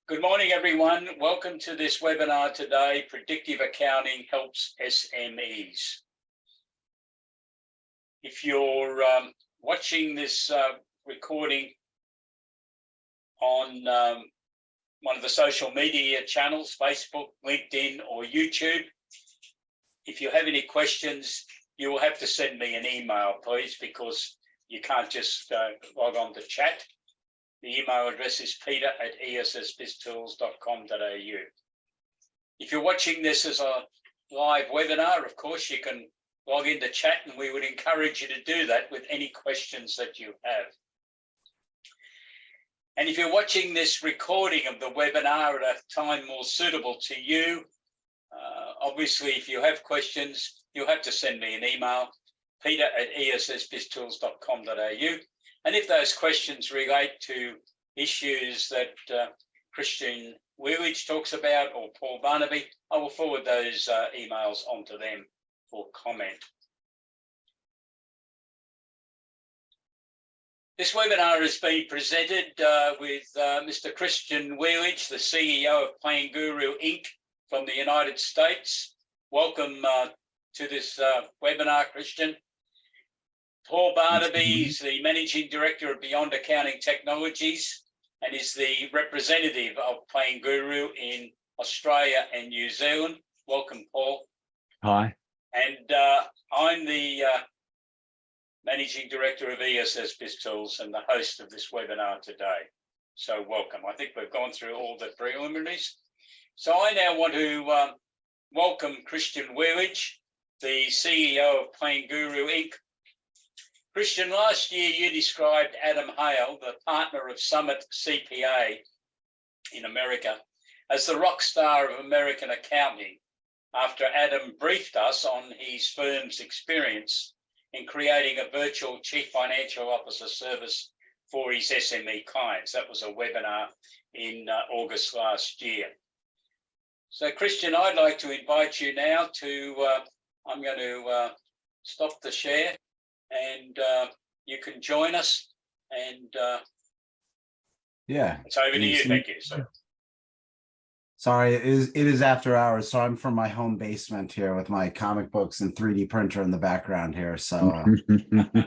Good morning, everyone. Welcome to this webinar today, Predictive Accounting Helps SMEs. If you're watching this recording on one of the social media channels, Facebook, LinkedIn, or YouTube, if you have any questions, you will have to send me an email, please, because you can't just log on to chat. The email address is peter@essbiztools.com.au. If you're watching this as a live webinar, of course, you can log into chat, and we would encourage you to do that with any questions that you have. And if you're watching this recording of the webinar at a time more suitable to you, obviously, if you have questions, you'll have to send me an email, peter@essbiztools.com.au. And if those questions relate to issues that Christian Wheelich talks about or Paul Barnaby, I will forward those emails onto them for comment. This webinar is being presented with Mr. Christian Wheelich, the CEO of Plan Guru Inc. from the United States. Welcome to this webinar, Christian. Paul Barnaby is the Managing Director of Beyond Accounting Technologies and is the representative of Plan Guru in Australia and New Zealand. Welcome, Paul. Hi. And I'm the Managing Director of ESS BizTools and the host of this webinar today. So welcome. I think we've gone through all the preliminaries. So I now want to welcome Christian Wheelich, the CEO of Plan Guru Inc. Christian, last year you described Adam Hale, the partner of Summit CPA in America, as the rock star of American accounting after Adam briefed us on his firm's experience in creating a virtual chief financial officer service for his SME clients. That was a webinar in August last year. So Christian, I'd like to invite you now to, I'm going to stop the share, and you can join us, and yeah, it's over to you. Thank you. Sorry, it is after hours, so I'm from my home basement here with my comic books and 3D printer in the background here. So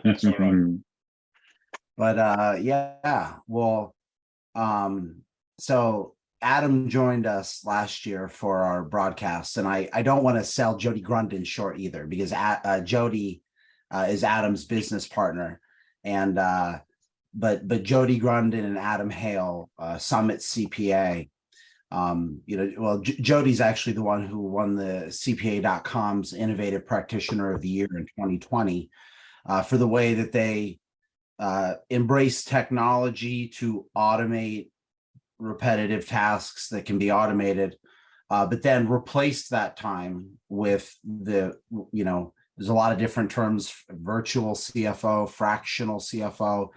that's all right. But yeah, well, so Adam joined us last year for our broadcast, and I don't want to sell Jody Grundon short either, because Jody is Adam's business partner, and but Jody Grundon and Adam Hale, Summit CPA, Jody's actually the one who won the CPA.com's Innovative Practitioner of the Year in 2020 for the way that they embrace technology to automate repetitive tasks that can be automated, but then replace that time with there's a lot of different terms: virtual CFO, fractional CFO,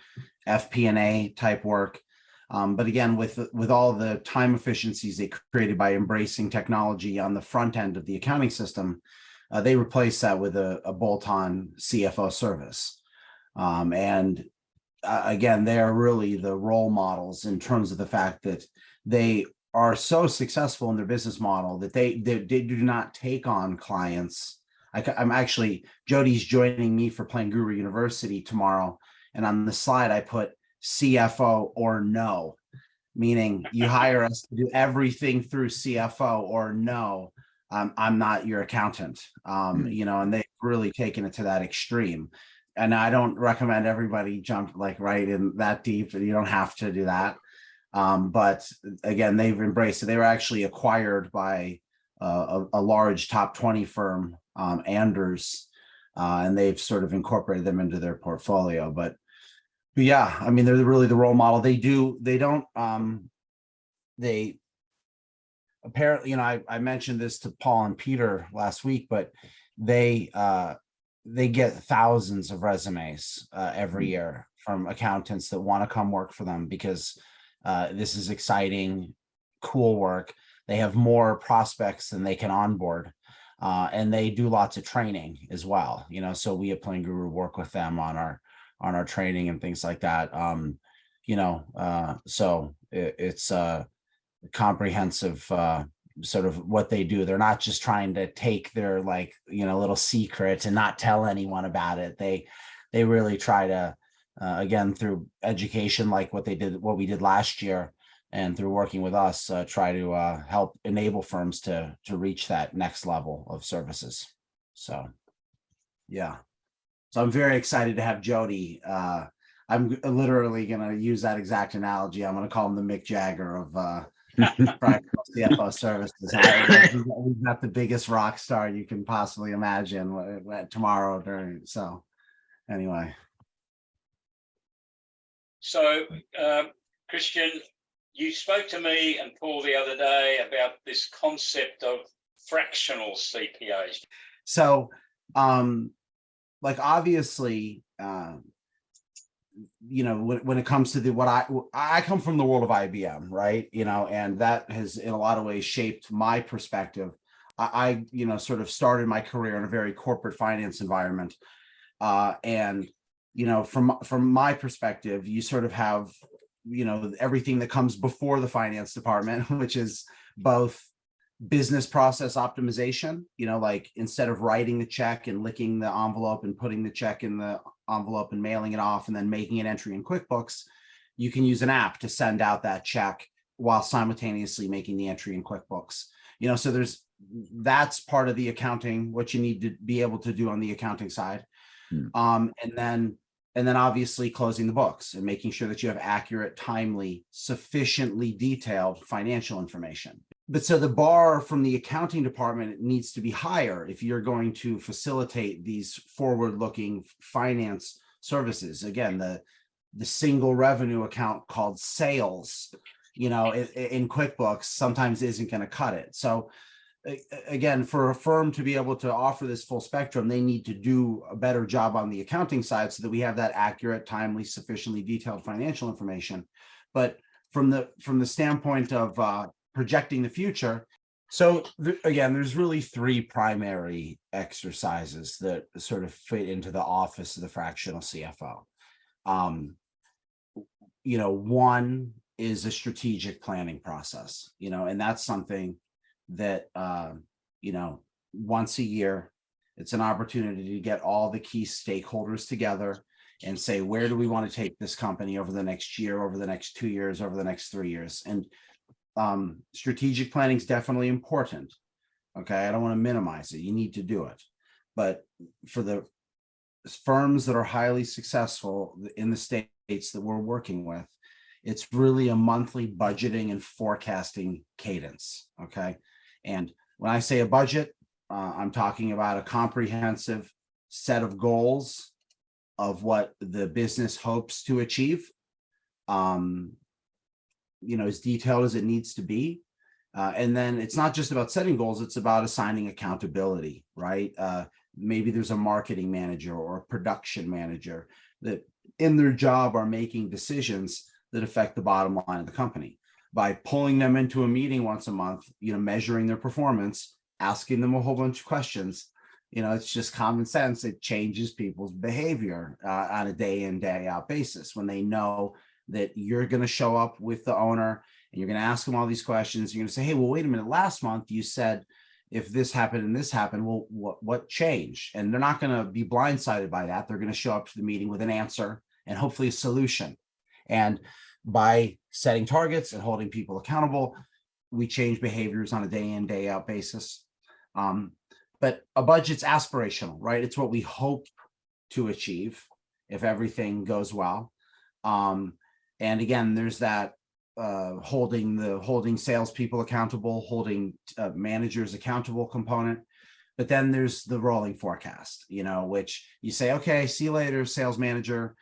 FP&A type work. But again, with all the time efficiencies they created by embracing technology on the front end of the accounting system, they replace that with a bolt-on CFO service. And again, they are really the role models in terms of the fact that they are so successful in their business model that they do not take on clients. I'm actually, Jody's joining me for Plan Guru University tomorrow, and on the slide I put CFO or no, meaning you hire us to do everything through CFO, or no, I'm not your accountant. And they've really taken it to that extreme. And I don't recommend everybody jump right in that deep. You don't have to do that. But again, they've embraced it. They were actually acquired by a large top 20 firm, Anders, and they've sort of incorporated them into their portfolio. But yeah, I mean, they're really the role model. They apparently, I mentioned this to Paul and Peter last week, but they get thousands of resumes every year from accountants that want to come work for them because this is exciting, cool work. They have more prospects than they can onboard, and they do lots of training as well. So we at Plan Guru work with them on our training and things like that. So it's comprehensive sort of what they do. They're not just trying to take their little secret and not tell anyone about it. They really try to again, through education, like what we did last year, and through working with us, try to help enable firms to reach that next level of services. So yeah, so I'm very excited to have Jody. I'm literally going to use that exact analogy. I'm going to call him the Mick Jagger of fractional CFO services. We've got the biggest rock star you can possibly imagine tomorrow. So anyway. So, Christian, you spoke to me and Paul the other day about this concept of fractional CPAs. So, obviously, when it comes to what I come from the world of IBM, right? And that has in a lot of ways shaped my perspective. I sort of started my career in a very corporate finance environment. And from my perspective, you sort of have, everything that comes before the finance department, which is both business process optimization, like instead of writing the check and licking the envelope and putting the check in the envelope and mailing it off and then making an entry in QuickBooks, you can use an app to send out that check while simultaneously making the entry in QuickBooks. So that's part of the accounting, what you need to be able to do on the accounting side. And then obviously closing the books and making sure that you have accurate, timely, sufficiently detailed financial information. But so the bar from the accounting department needs to be higher if you're going to facilitate these forward-looking finance services. Again, the single revenue account called sales, in QuickBooks sometimes isn't going to cut it. So again, for a firm to be able to offer this full spectrum, they need to do a better job on the accounting side so that we have that accurate, timely, sufficiently detailed financial information. But from the standpoint of projecting the future, so again, there's really three primary exercises that sort of fit into the office of the fractional CFO. One is a strategic planning process, and that's something that once a year, it's an opportunity to get all the key stakeholders together and say, where do we want to take this company over the next year, over the next 2 years, over the next 3 years? And strategic planning is definitely important. Okay, I don't want to minimize it. You need to do it. But for the firms that are highly successful in the states that we're working with, it's really a monthly budgeting and forecasting cadence. Okay. And when I say a budget, I'm talking about a comprehensive set of goals of what the business hopes to achieve, as detailed as it needs to be. And then it's not just about setting goals, it's about assigning accountability, right? Maybe there's a marketing manager or a production manager that in their job are making decisions that affect the bottom line of the company. By pulling them into a meeting once a month, measuring their performance, asking them a whole bunch of questions, it's just common sense. It changes people's behavior on a day in, day out basis when they know that you're going to show up with the owner and you're going to ask them all these questions. You're going to say, hey, well, wait a minute. Last month you said if this happened and this happened, well, what changed? And they're not going to be blindsided by that. They're going to show up to the meeting with an answer and hopefully a solution. And by setting targets and holding people accountable, we change behaviors on a day in, day out basis. But a budget's aspirational, right? It's what we hope to achieve if everything goes well. And again, there's that holding salespeople accountable, holding managers accountable component. But then there's the rolling forecast, which you say, okay, see you later, sales manager.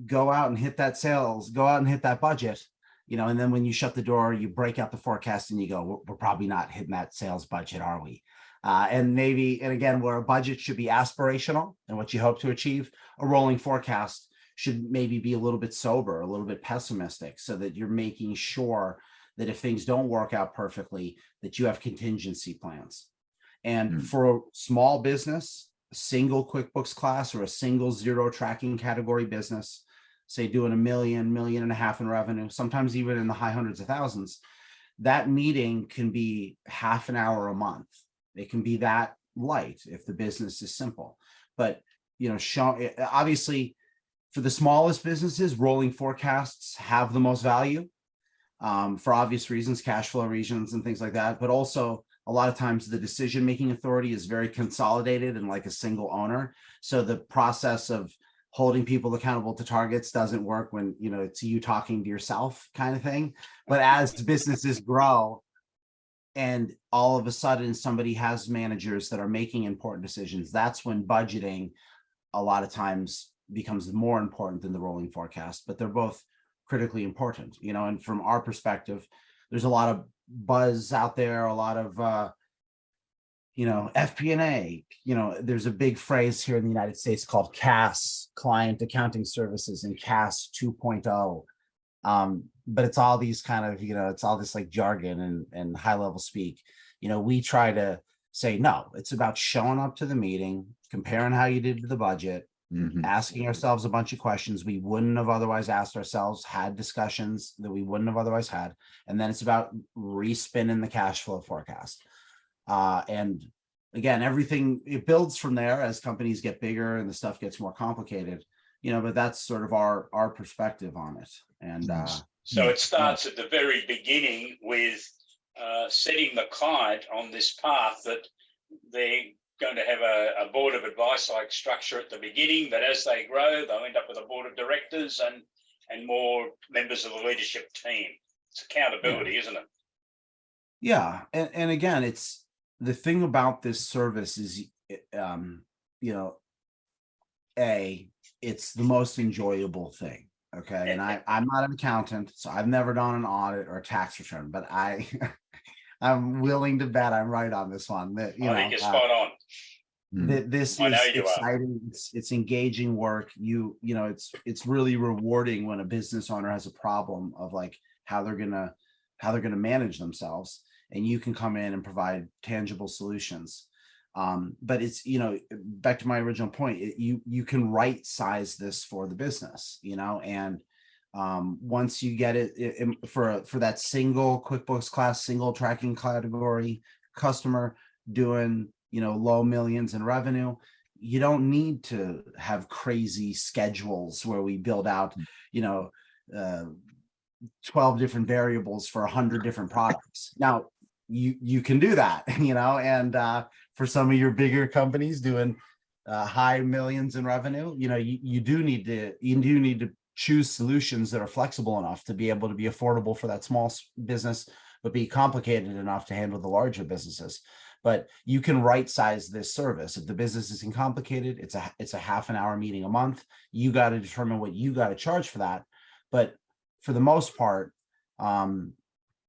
Go out and hit that budget, and then when you shut the door, you break out the forecast and you go, we're probably not hitting that sales budget, are we? And again, where a budget should be aspirational and what you hope to achieve, a rolling forecast should maybe be a little bit sober, a little bit pessimistic, so that you're making sure that if things don't work out perfectly, that you have contingency plans. And for a small business, a single QuickBooks class or a single zero tracking category business, say doing $1 million, $1.5 million in revenue, sometimes even in the high hundreds of thousands, that meeting can be half an hour a month. It can be that light if the business is simple. But, you know, obviously for the smallest businesses, rolling forecasts have the most value, for obvious reasons, cash flow reasons and things like that. But also a lot of times the decision-making authority is very consolidated and like a single owner. So the process of holding people accountable to targets doesn't work when, you know, it's you talking to yourself kind of thing. But as businesses grow and all of a sudden somebody has managers that are making important decisions, that's when budgeting a lot of times becomes more important than the rolling forecast. But they're both critically important, you know. And from our perspective, there's a lot of buzz out there, a lot of you know, FP&A, you know, there's a big phrase here in the United States called CAS, Client Accounting Services, and CAS 2.0. But it's all these kind of, you know, it's all this like jargon and high level speak. You know, we try to say, no, it's about showing up to the meeting, comparing how you did to the budget, asking ourselves a bunch of questions we wouldn't have otherwise asked ourselves, had discussions that we wouldn't have otherwise had. And then it's about respinning the cash flow forecast. And again, everything, it builds from there as companies get bigger and the stuff gets more complicated, you know, but that's sort of our perspective on it. And so it starts at the very beginning with setting the client on this path that they're going to have a board of advice like structure at the beginning, but as they grow, they'll end up with a board of directors and more members of the leadership team. It's accountability, isn't it? Yeah. And again, it's the thing about this service is, you know, it's the most enjoyable thing. Okay. And I'm not an accountant, so I've never done an audit or a tax return, but I'm willing to bet I'm right on this one. That, you I know, think you're spot on. This is exciting. It's engaging work. You know, it's really rewarding when a business owner has a problem of like how they're gonna manage themselves, and you can come in and provide tangible solutions. But it's, you know, back to my original point, you can right size this for the business, you know, and once you get it for that single QuickBooks class, single tracking category customer doing, you know, low millions in revenue, you don't need to have crazy schedules where we build out, you know, 12 different variables for 100 different products. Now, you can do that, you know, and for some of your bigger companies doing high millions in revenue, you know, you do need to choose solutions that are flexible enough to be able to be affordable for that small business, but be complicated enough to handle the larger businesses. But you can right size this service. If the business isn't complicated, it's a half an hour meeting a month. You got to determine what you got to charge for that. But for the most part,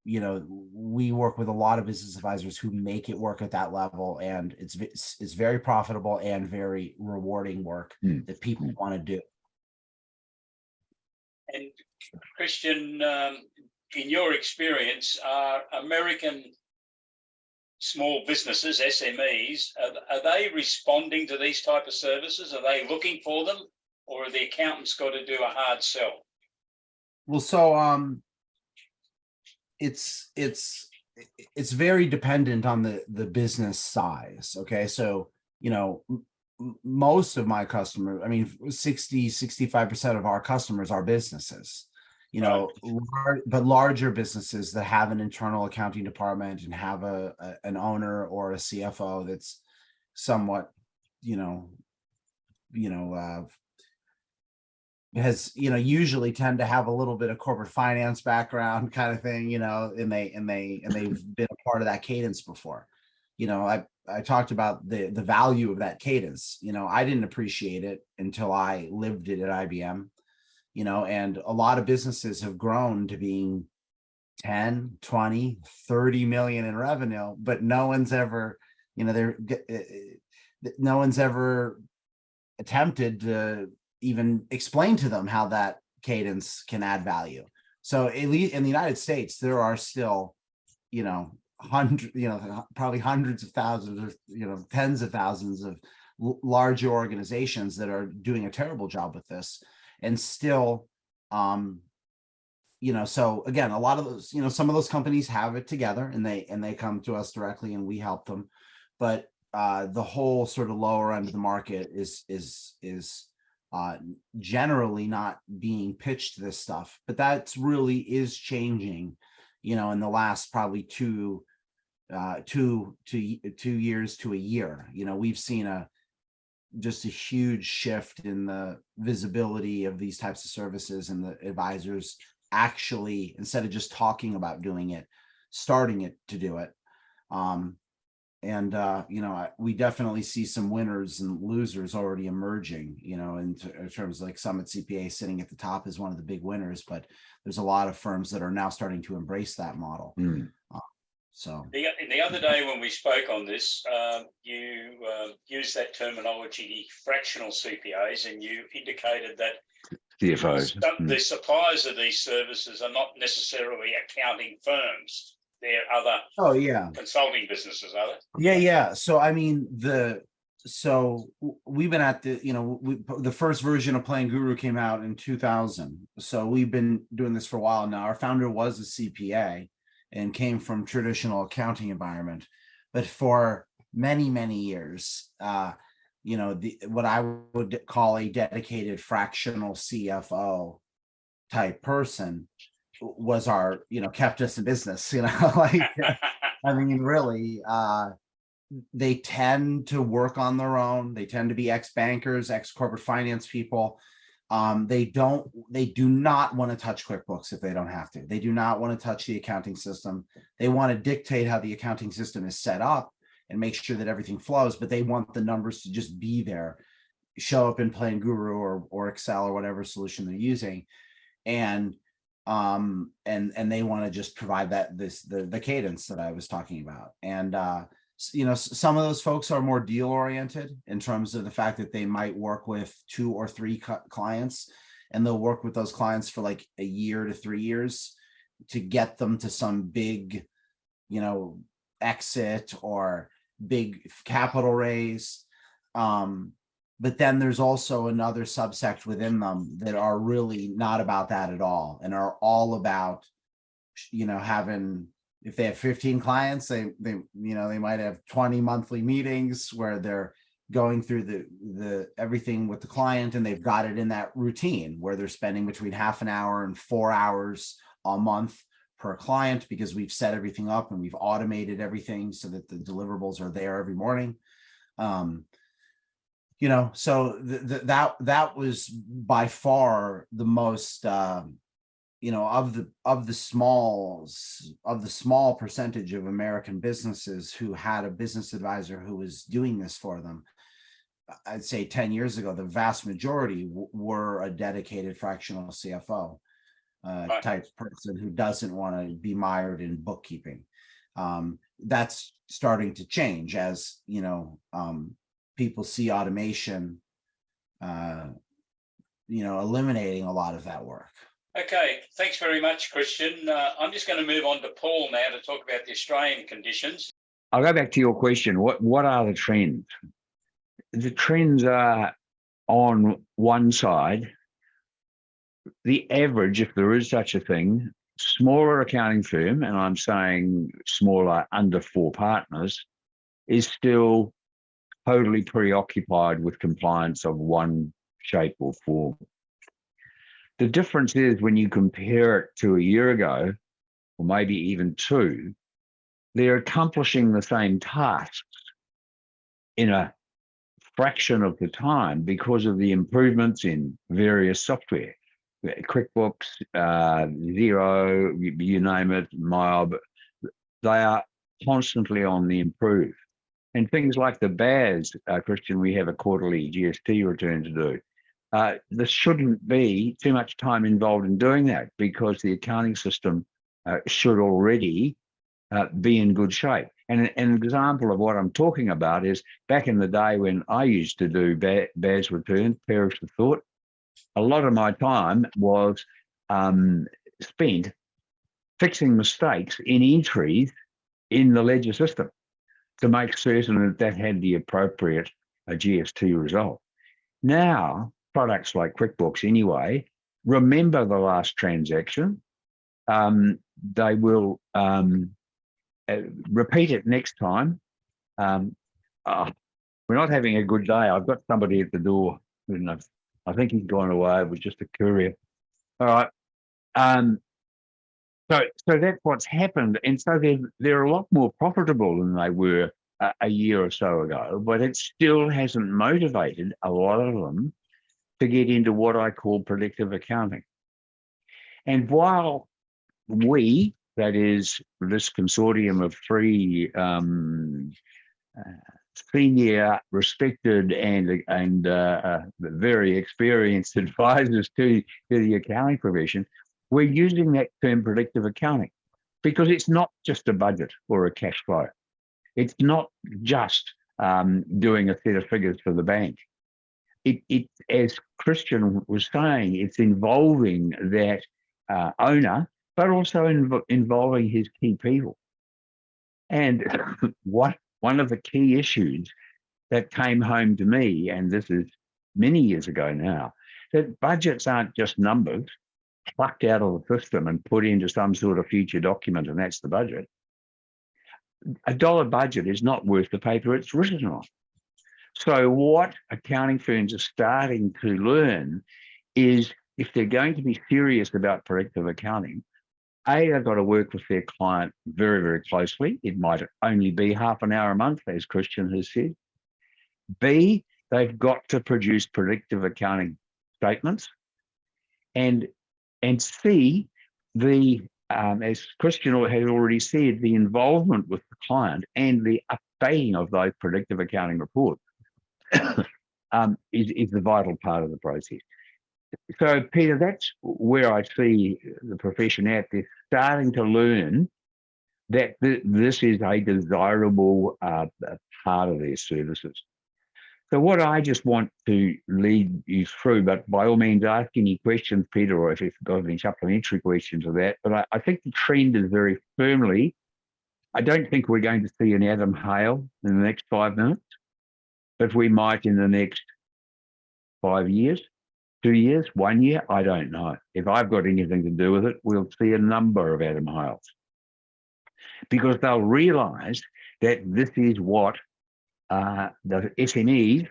you know, we work with a lot of business advisors who make it work at that level, and it's very profitable and very rewarding work that people want to do. And Christian, in your experience, are American small businesses, SMEs, are they responding to these type of services? Are they looking for them, or are the accountants got to do a hard sell? Well, so it's very dependent on the business size. Okay, so, you know, most of my customers, I mean, 65% of our customers are businesses, you know, but larger businesses that have an internal accounting department and have an owner or a CFO that's somewhat, has, you know, usually tend to have a little bit of corporate finance background kind of thing, you know, and they've been a part of that cadence before. You know, I talked about the value of that cadence. You know, I didn't appreciate it until I lived it at IBM, you know, and a lot of businesses have grown to being 10, 20, 30 million in revenue, but no one's ever, you know, no one's ever attempted to even explain to them how that cadence can add value. So at least in the United States, there are still, you know, probably hundreds of thousands, or, you know, tens of thousands of larger organizations that are doing a terrible job with this, and still so again, a lot of those, some of those companies have it together, and they come to us directly and we help them. But the whole sort of lower end of the market is generally not being pitched this stuff, but that's really is changing, in the last probably 2 years to a year. We've seen just a huge shift in the visibility of these types of services, and the advisors actually, instead of just talking about doing it, starting it to do it. We definitely see some winners and losers already emerging, in terms of like Summit CPA sitting at the top is one of the big winners, but there's a lot of firms that are now starting to embrace that model. So the other day when we spoke on this, you used that terminology, fractional CPAs, and you indicated that CFOs. The suppliers of these services are not necessarily accounting firms. They're other consulting businesses, are they? Yeah. So I mean, we've been at the first version of Plan Guru came out in 2000. So we've been doing this for a while now. Our founder was a CPA and came from traditional accounting environment, but for many, many years, what I would call a dedicated fractional CFO type person was our, kept us in business, like, I mean, really, they tend to work on their own. They tend to be ex-bankers, ex-corporate finance people. They do not want to touch QuickBooks if they don't have to. They do not want to touch the accounting system. They want to dictate how the accounting system is set up and make sure that everything flows, but they want the numbers to just be there, show up in Plan Guru or Excel or whatever solution they're using. And they want to just provide the cadence that I was talking about. And some of those folks are more deal oriented in terms of the fact that they might work with 2 or 3 clients, and they'll work with those clients for like a year to 3 years to get them to some big, exit or big capital raise. But then there's also another subsect within them that are really not about that at all, and are all about, having, if they have 15 clients, they might have 20 monthly meetings where they're going through the everything with the client, and they've got it in that routine where they're spending between half an hour and 4 hours a month per client, because we've set everything up and we've automated everything so that the deliverables are there every morning. So that was by far the most, of the small percentage of American businesses who had a business advisor who was doing this for them. I'd say 10 years ago, the vast majority were a dedicated fractional CFO type person who doesn't want to be mired in bookkeeping. That's starting to change as, people see automation, eliminating a lot of that work. Okay, thanks very much, Christian. I'm just going to move on to Paul now to talk about the Australian conditions. I'll go back to your question. What are the trends? The trends are, on one side, the average, if there is such a thing, smaller accounting firm, and I'm saying smaller, under 4 partners, is still totally preoccupied with compliance of one shape or form. The difference is when you compare it to a year ago, or maybe even 2, they're accomplishing the same tasks in a fraction of the time because of the improvements in various software. QuickBooks, Xero, you name it, Mob, they are constantly on the improve. And things like the BAS, Christian, we have a quarterly GST return to do. There shouldn't be too much time involved in doing that, because the accounting system should already be in good shape. And an example of what I'm talking about is back in the day when I used to do BAS returns, perish the thought, a lot of my time was spent fixing mistakes in entries in the ledger system to make certain that that had the appropriate GST result. Now, products like QuickBooks anyway, remember the last transaction, they will repeat it next time. We're not having a good day. I've got somebody at the door. I think he's gone away. It was just a courier. All right. So that's what's happened. And so they're a lot more profitable than they were a year or so ago, but it still hasn't motivated a lot of them to get into what I call predictive accounting. And while we, that is this consortium of three senior, respected, and very experienced advisors to the accounting profession, we're using that term predictive accounting because it's not just a budget or a cash flow. It's not just doing a set of figures for the bank. It, as Christian was saying, it's involving that owner, but also involving his key people. And one of the key issues that came home to me, and this is many years ago now, that budgets aren't just numbers plucked out of the system and put into some sort of future document, and that's the budget. A dollar budget is not worth the paper it's written on. So what accounting firms are starting to learn is if they're going to be serious about predictive accounting, A, they've got to work with their client very, very closely. It might only be half an hour a month, as Christian has said. B, they've got to produce predictive accounting statements. And C, as Christian has already said, the involvement with the client and the updating of those predictive accounting reports is the vital part of the process. So, Peter, that's where I see the profession at. They're starting to learn that this is a desirable part of their services. So what I just want to lead you through, but by all means ask any questions, Peter, or if you've got any supplementary questions of that, but I think the trend is very firmly, I don't think we're going to see an Adam Hale in the next 5 minutes, but we might in the next 5 years, 2 years, 1 year, I don't know. If I've got anything to do with it, we'll see a number of Adam Hales because they'll realise that this is what the SMEs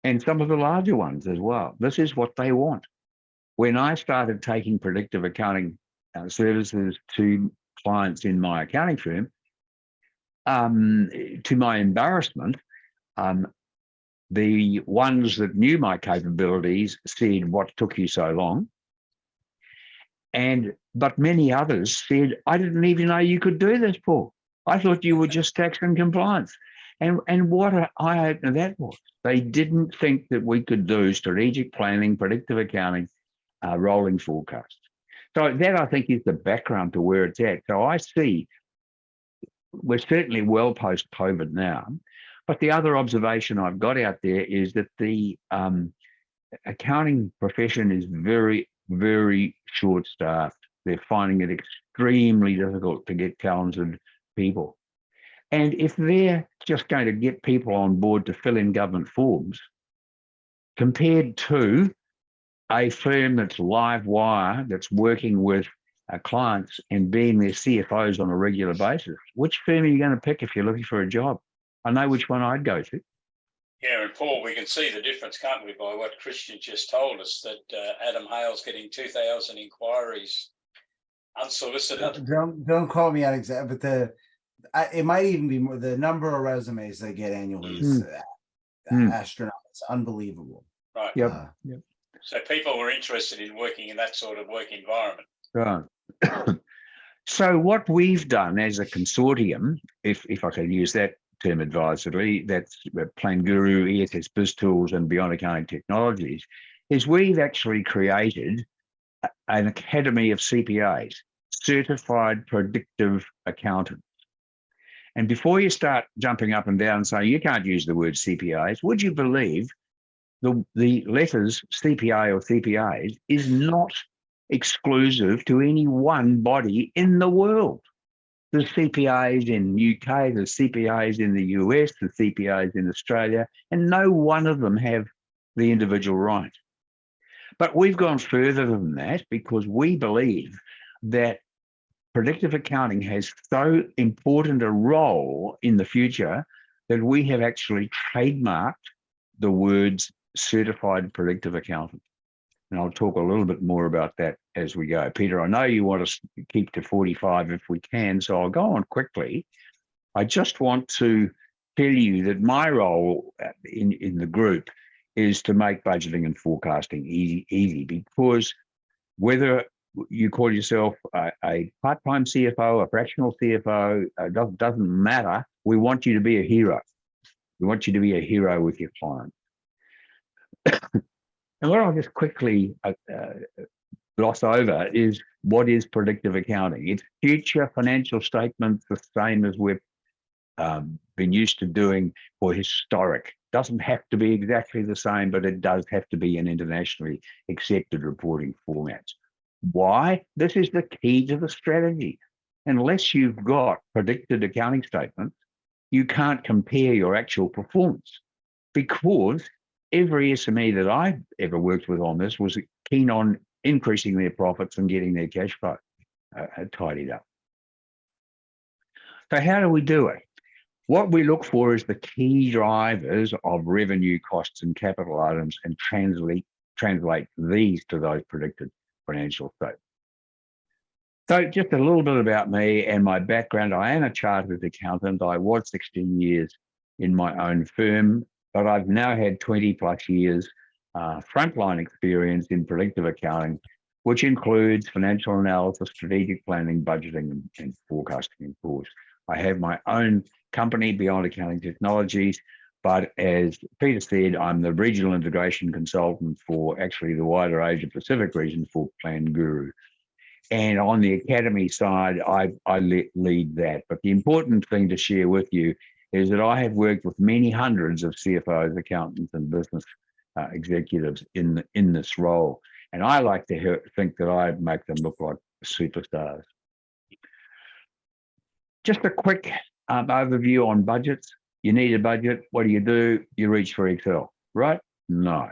and some of the larger ones as well, this is what they want. When I started taking predictive accounting services to clients in my accounting firm, to my embarrassment, the ones that knew my capabilities said, "What took you so long?" But many others said, "I didn't even know you could do this, Paul. I thought you were just tax and compliance." And what an eye-opener that was. They didn't think that we could do strategic planning, predictive accounting, rolling forecasts. So that, I think, is the background to where it's at. So I see we're certainly well post-COVID now. But the other observation I've got out there is that the accounting profession is very, very short-staffed. They're finding it extremely difficult to get talented people. And if they're just going to get people on board to fill in government forms, compared to a firm that's live wire, that's working with clients and being their CFOs on a regular basis, which firm are you going to pick if you're looking for a job? I know which one I'd go to. Yeah, and Paul, we can see the difference, can't we, by what Christian just told us, that Adam Hale's getting 2,000 inquiries unsolicited. Don't call me out exactly, but it might even be more. The number of resumes they get annually is astronomical. It's unbelievable. Right. Yep. So people were interested in working in that sort of work environment. Right. So what we've done as a consortium, if I can use that term advisedly, that's Plan Guru, ESS BizTools, and Beyond Accounting Technologies, is we've actually created an academy of CPAs, Certified Predictive Accountants. And before you start jumping up and down and saying you can't use the word CPAs, would you believe the letters CPA or CPAs is not exclusive to any one body in the world? There's CPAs in UK, there's CPAs in the US, there's CPAs in Australia, and no one of them have the individual right. But we've gone further than that because we believe that predictive accounting has so important a role in the future that we have actually trademarked the words certified predictive accountant. And I'll talk a little bit more about that as we go. Peter, I know you want us to keep to 45 if we can, so I'll go on quickly. I just want to tell you that my role in the group is to make budgeting and forecasting easy, because whether you call yourself a part-time CFO, a fractional CFO, doesn't matter. We want you to be a hero. We want you to be a hero with your client. And what I'll just quickly gloss over is, what is predictive accounting? It's future financial statements, the same as we've been used to doing for historic. Doesn't have to be exactly the same, but it does have to be an internationally accepted reporting format. Why? This is the key to the strategy. Unless you've got predicted accounting statements, you can't compare your actual performance, because every SME that I've ever worked with on this was keen on increasing their profits and getting their cash flow tidied up. So how do we do it? What we look for is the key drivers of revenue, costs, and capital items, and translate these to those predicted financial statements. So just a little bit about me and my background. I am a chartered accountant. I was 16 years in my own firm, but I've now had 20 plus years frontline experience in predictive accounting, which includes financial analysis, strategic planning, budgeting, and forecasting, of course. I have my own company, Beyond Accounting Technologies, but as Peter said, I'm the regional integration consultant for actually the wider Asia Pacific region for Plan Guru. And on the academy side, I lead that. But the important thing to share with you is that I have worked with many hundreds of CFOs, accountants, and business executives in this role. And I like to think that I make them look like superstars. Just a quick overview on budgets. You need a budget. What do? You reach for Excel, right? No.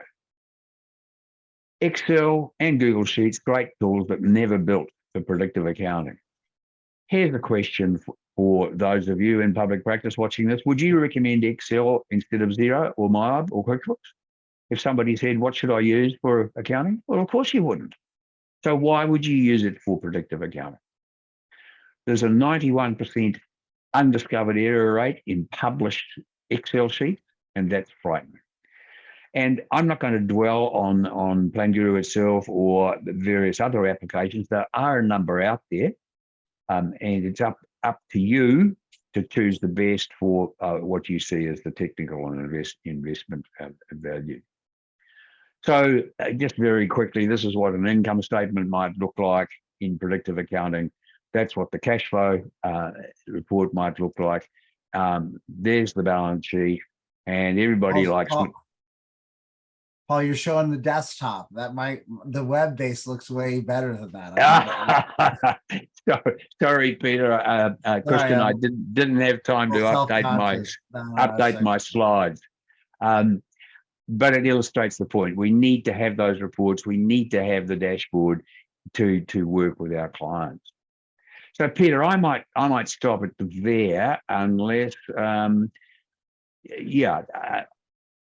Excel and Google Sheets, great tools, but never built for predictive accounting. Here's a question for those of you in public practice watching this. Would you recommend Excel instead of Xero or MyOb or QuickBooks? If somebody said, what should I use for accounting? Well, of course you wouldn't. So why would you use it for predictive accounting? There's a 91% undiscovered error rate in published Excel sheets, and that's frightening. And I'm not going to dwell on Plan Guru itself or the various other applications. There are a number out there, and it's up to you to choose the best for what you see as the technical and investment value. So just very quickly, this is what an income statement might look like in predictive accounting. That's what the cash flow report might look like. There's the balance sheet, and everybody likes. Paul, you're showing the desktop. The web base looks way better than that. Sorry, Peter. Christian, I didn't have time to update my slides. But it illustrates the point. We need to have those reports. We need to have the dashboard to work with our clients. So, Peter, I might stop it there, unless,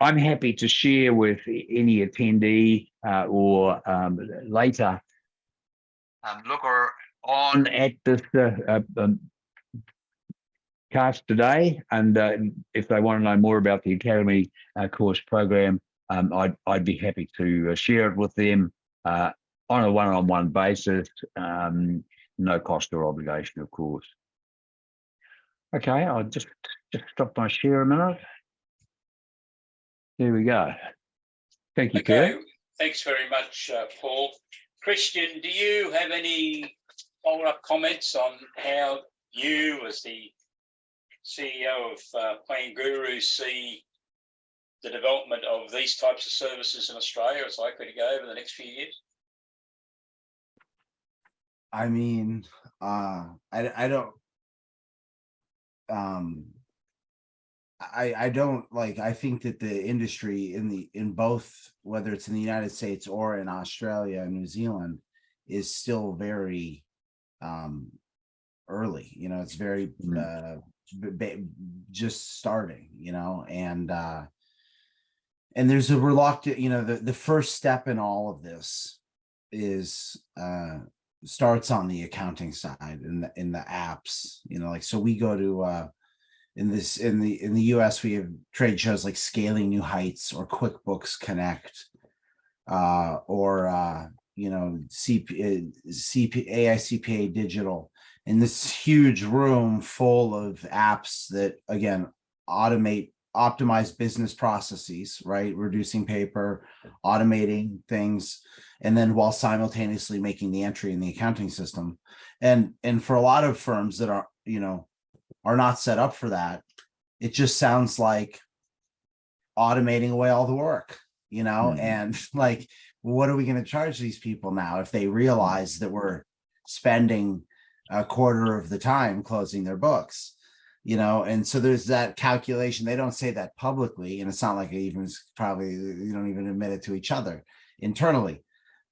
I'm happy to share with any attendee or later looker on at this cast today, and if they want to know more about the Academy course program, I'd be happy to share it with them on a one-on-one basis. No cost or obligation, of course. Okay, I'll just stop my share a minute. There we go. Thank you, Okay, Peter. Thanks very much, Paul. Christian, do you have any follow-up comments on how you, as the CEO of Plan Guru, see the development of these types of services in Australia is likely to go over the next few years? I mean, I don't. I don't like. I think that the industry in both, whether it's in the United States or in Australia and New Zealand, is still very early. It's very just starting. And there's a reluctant. The first step in all of this is starts on the accounting side in the apps. So we go to in the US, we have trade shows like Scaling New Heights or QuickBooks Connect, or AICPA Digital, in this huge room full of apps that again optimize business processes, right? Reducing paper, automating things, and then while simultaneously making the entry in the accounting system. And for a lot of firms that are not set up for that, it just sounds like automating away all the work, and like, what are we going to charge these people now if they realize that we're spending a quarter of the time closing their books? And so there's that calculation. They don't say that publicly, and it's not like you don't even admit it to each other internally,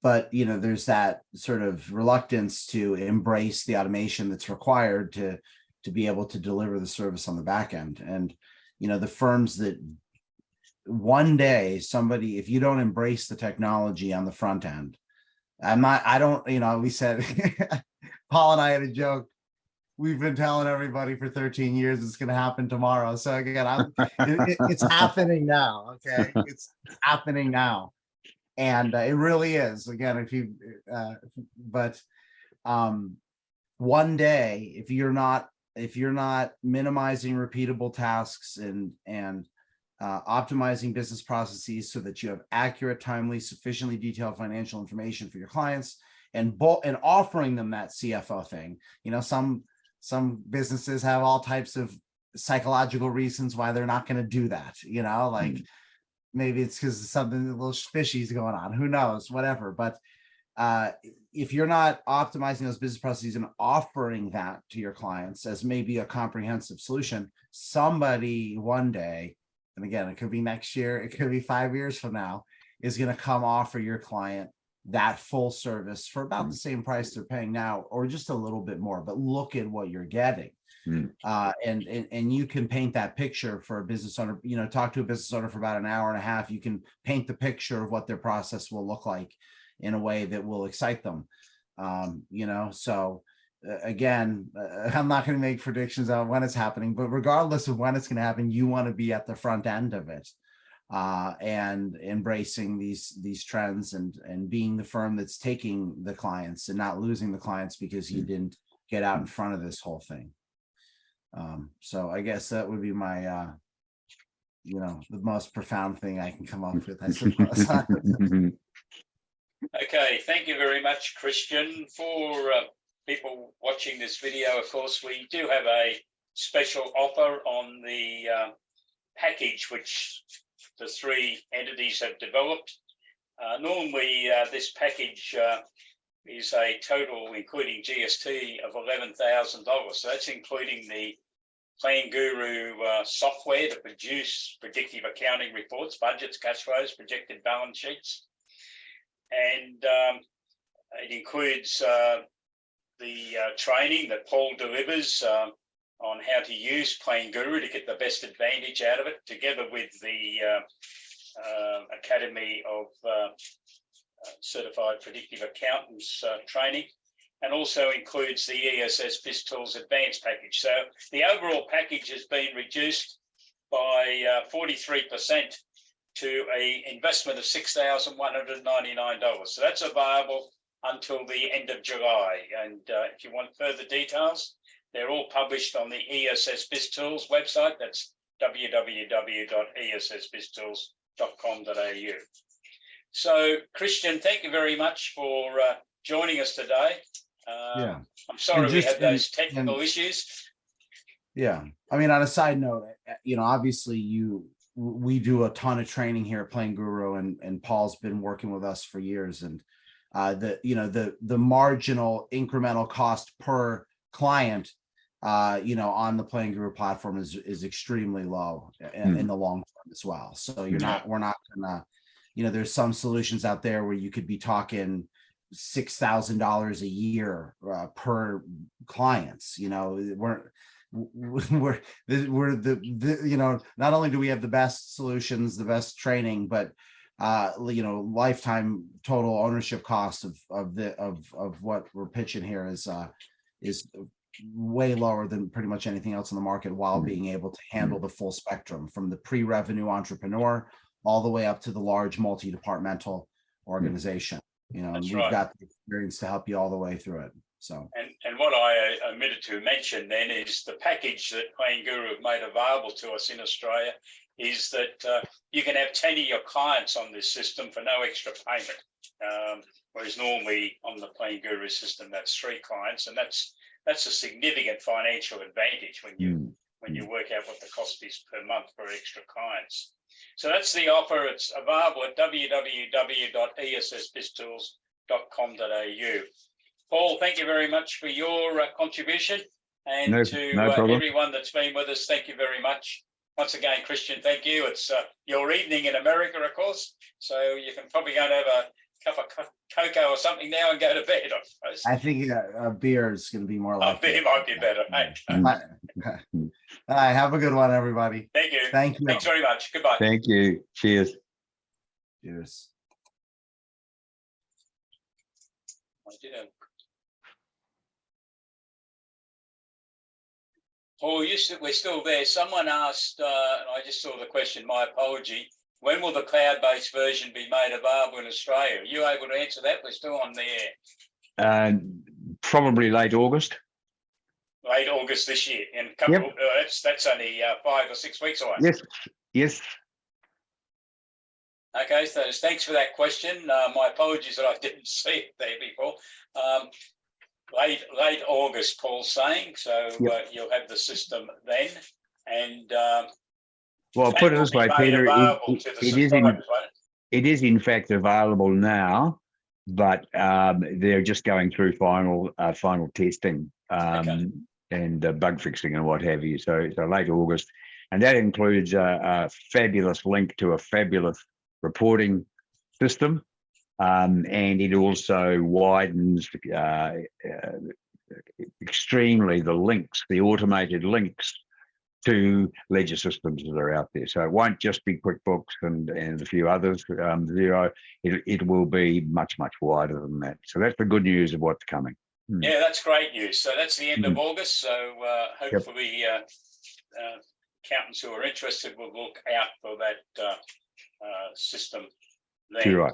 but there's that sort of reluctance to embrace the automation that's required to be able to deliver the service on the back end. And the firms that one day if you don't embrace the technology on the front end, we said Paul and I had a joke. We've been telling everybody for 13 years it's going to happen tomorrow. So again, it's happening now. Okay, it's happening now, and it really is. Again, one day, if you're not minimizing repeatable tasks and optimizing business processes so that you have accurate, timely, sufficiently detailed financial information for your clients, and offering them that CFO thing. Some businesses have all types of psychological reasons why they're not going to do that. Maybe it's because something a little fishy is going on. Who knows? Whatever. But if you're not optimizing those business processes and offering that to your clients as maybe a comprehensive solution, somebody one day, and again, it could be next year, it could be 5 years from now, is going to come offer your client that full service for about the same price they're paying now, or just a little bit more. But look at what you're getting. And you can paint that picture for a business owner. Talk to a business owner for about an hour and a half. You can paint the picture of what their process will look like in a way that will excite them. So again, I'm not going to make predictions on when it's happening, but regardless of when it's going to happen, you want to be at the front end of it, and embracing these trends and being the firm that's taking the clients and not losing the clients because you didn't get out in front of this whole thing. So I guess that would be my the most profound thing I can come up with, I suppose. Okay, thank you very much, Christian. For people watching this video, of course, we do have a special offer on the package which the three entities have developed. Normally, this package is a total, including GST, of $11,000. So that's including the Plan Guru software to produce predictive accounting reports, budgets, cash flows, projected balance sheets. And it includes the training that Paul delivers on how to use Plan Guru to get the best advantage out of it, together with the Academy of Certified Predictive Accountants training, and also includes the ESS BIZTOOLS Advanced package. So the overall package has been reduced by 43% to an investment of $6,199. So that's available until the end of July. And if you want further details, they're all published on the ESS BIZTOOLS website. That's www.essbiztools.com.au. So, Christian, thank you very much for joining us today. I'm sorry we had those technical issues. Yeah. I mean, on a side note, obviously we do a ton of training here at Plan Guru, and Paul's been working with us for years. And the marginal incremental cost per client, on the Plan Guru platform is extremely low in the long term as well. So we're not gonna, there's some solutions out there where you could be talking $6,000 a year per clients. You know, we're the you know, not only do we have the best solutions, the best training, but you know, lifetime total ownership cost of what we're pitching here is way lower than pretty much anything else in the market, while being able to handle the full spectrum from the pre-revenue entrepreneur all the way up to the large multi-departmental organization. You know, and That's we've right. got the experience to help you all the way through it. So, And what I omitted to mention then is the package that Plan Guru have made available to us in Australia is that you can have 10 of your clients on this system for no extra payment. Whereas normally on the Plan Guru system, that's 3 clients, and that's a significant financial advantage when you work out what the cost is per month for extra clients. So that's the offer. It's available at www.essbiztools.com.au. Paul, thank you very much for your contribution, and to everyone that's been with us, thank you very much. Once again, Christian, thank you. It's your evening in America, of course, so you can probably go and have a cup of cocoa or something now and go to bed, I suppose. I think a beer is going to be more like beer might be better. All right, have a good one, everybody. Thank you. Thank you. Thanks very much. Goodbye. Thank you. Cheers. Cheers. I did have... Paul, we're still there. Someone asked, and I just saw the question, my apology, when will the cloud-based version be made available in Australia? Are you able to answer that? We're still on the air. Probably late August. Late August this year. And that's only 5 or 6 weeks away. Yes, yes. Okay, so thanks for that question. My apologies that I didn't see it there before. Late August, Paul's saying, so you'll have the system then, and well, put it this way, Peter, it is in fact available now, but they're just going through final testing and bug fixing and what have you. So late August, and that includes a fabulous link to a fabulous reporting system. And it also widens extremely the links, the automated links to ledger systems that are out there. So it won't just be QuickBooks and a few others. It will be much wider than that. So that's the good news of what's coming. Yeah, that's great news. So that's the end of August. So hopefully accountants who are interested will look out for that system then. You're right.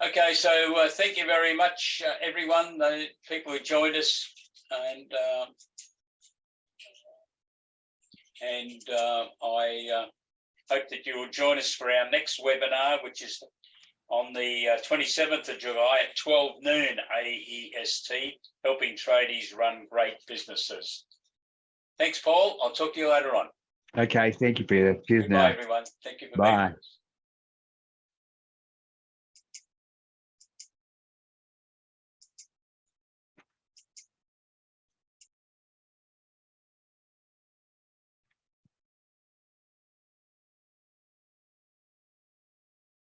Okay, so thank you very much, everyone, the people who joined us, and I hope that you will join us for our next webinar, which is on the 27th of July at 12 noon AEST, helping tradies run great businesses. Thanks, Paul. I'll talk to you later on. Okay, thank you, Peter. Cheers. Goodbye, everyone. Thank you for being with us.